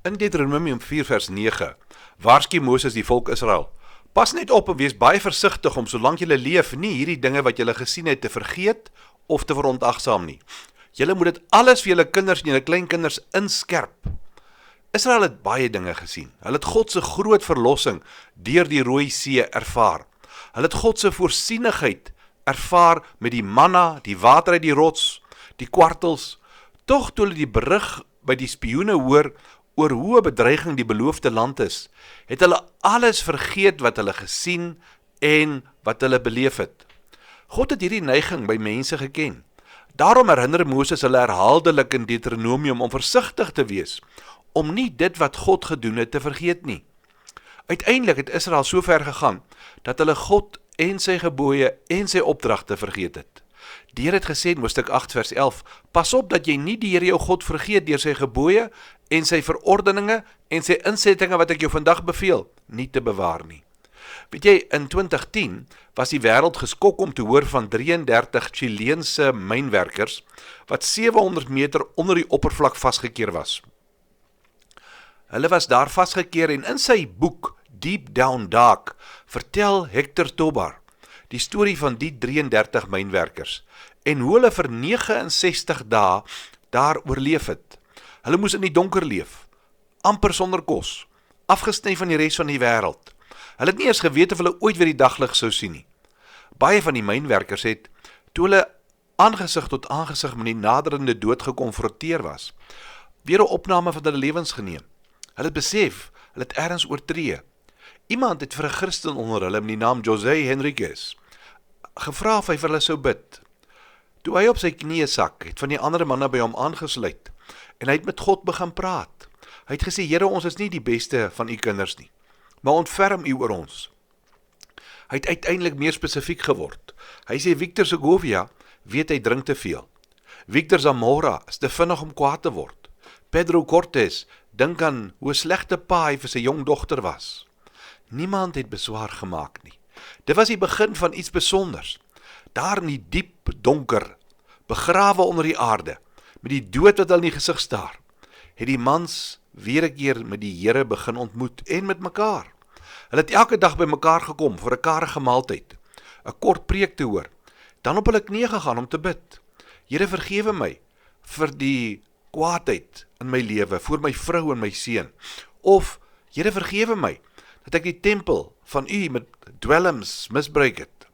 In Deuteronomium 4 vers 9, waarsku Moses die volk Israel, pas net op en wees baie versigtig om solank julle leef nie hierdie dinge wat julle gesien het te vergeet of te verontagsaam nie. Julle moet dit alles vir julle kinders en julle kleinkinders inskerp. Israel het baie dinge gesien. Hulle het God se groot verlossing deur die Rooi See ervaar. Hulle het God se voorsienigheid ervaar met die manna, die water uit die rots, die kwartels. Tog toe hulle die berig by die spioene hoor oor hoe 'n bedreiging die beloofde land is, het hulle alles vergeet wat hulle gesien en wat hulle beleef het. God het hierdie neiging by mense geken. Daarom herinner Moses hulle herhaaldelik in Deuteronomium om versigtig te wees, om nie dit wat God gedoen het te vergeet nie. Uiteindelik het Israel so ver gegaan, dat hulle God en sy gebooie en sy opdragte vergeet het. Die Here het gesê in Hoofstuk 8 vers 11, pas op dat jy nie die Here jou God vergeet deur sy gebooie en sy verordeninge en sy insettinge wat ek jou vandag beveel, nie te bewaar nie. Weet jy, in 2010 was die wêreld geskok om te hoor van 33 Chileense mynwerkers wat 700 meter onder die oppervlak vasgekeer was. Hulle was daar vasgekeer en in sy boek Deep Down Dark vertel Hector Tobar die storie van die 33 mynwerkers en hoe hulle vir 69 dae daar oorleef het. Hulle moes in die donker leef, amper sonder kos, afgesny van die res van die wêreld. Hulle het nie eens geweet of hulle ooit weer die daglig sou sien nie. Baie van die mynwerkers het, toe hulle aangesig tot aangesig met die naderende dood gekonfronteer was, weer 'n opname van hulle lewens geneem. Hulle het besef, hulle het ergens oortree. Iemand het vir 'n Christen onder hulle met die naam José Henriquez gevra of hy vir hulle sou bid. Toe hy op sy knieë sak, het van die ander manne by hom aangesluit en hy het met God begin praat. Hy het gesê, Here, ons is nie die beste van u kinders nie, maar ontferm u oor ons. Hy het uiteindelik meer spesifiek geword. Hy sê Victor Segovia weet hy drink te veel. Victor Zamora is te vinnig om kwaad te word. Pedro Cortés dink aan hoe 'n slegte pa hy vir sy jong dogter was. Niemand het beswaar gemaak nie. Dit was die begin van iets besonders. Daar in die diep donker, begrawe onder die aarde, met die dood wat hulle in die gesig staar, het die mans weer 'n keer met die Here begin ontmoet en met mekaar. Hulle het elke dag by mekaar gekom vir 'n karige maaltyd, 'n kort preek te hoor, dan op hulle knieë gegaan om te bid. Here, vergewe my vir die kwaadheid in my lewe, vir my vrou en my seun. Of, Here, vergewe my dat ek die tempel van u met dwelms misbruik het.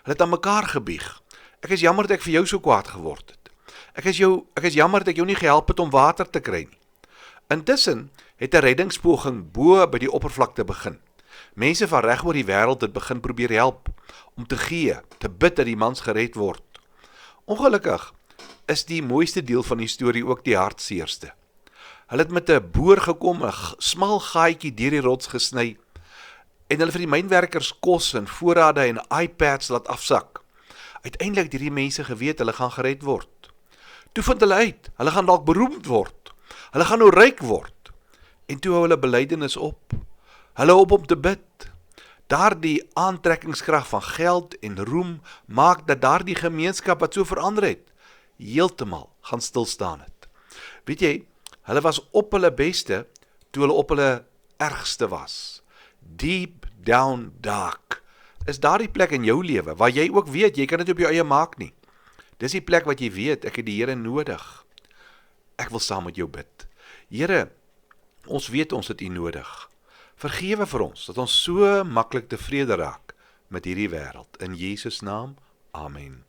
Hulle het aan mekaar gebieg. Ek is jammer dat ek vir jou so kwaad geword het. Ek is jammer dat ek jou nie gehelp het om water te kry nie. Intussen het 'n reddingspoging bo by die oppervlakte begin. Mense van reg oor die wêreld het begin probeer help, om te gee, te bid dat die mans gered word. Ongelukkig is die mooiste deel van die storie ook die hartseerste. Hulle het met 'n boor gekom, 'n smal gaatjie deur die rots gesny, en hulle vir die mynwerkers kos en voorrade en iPads laat afsak. Uiteindelik het hierdie mense geweet, hulle gaan gered word. Toe vind hulle uit, hulle gaan dalk beroemd word. Hulle gaan nou ryk word. En toe hou hulle belydenis op. Hulle om te bid. Daardie aantrekkingskrag van geld en roem maak dat daardie gemeenskap wat so verander het, heeltemal gaan stilstaan het. Weet jy, hulle was op hulle beste toe hulle op hulle ergste was. Deep down dark. Is daardie plek in jou lewe waar jy ook weet, jy kan dit op jou eie maak nie. Dis die plek wat jy weet, ek het die Here nodig. Ek wil saam met jou bid. Here, ons weet ons het u nodig. Vergewe vir ons, dat ons so maklik tevrede raak met hierdie wêreld. In Jesus naam, amen.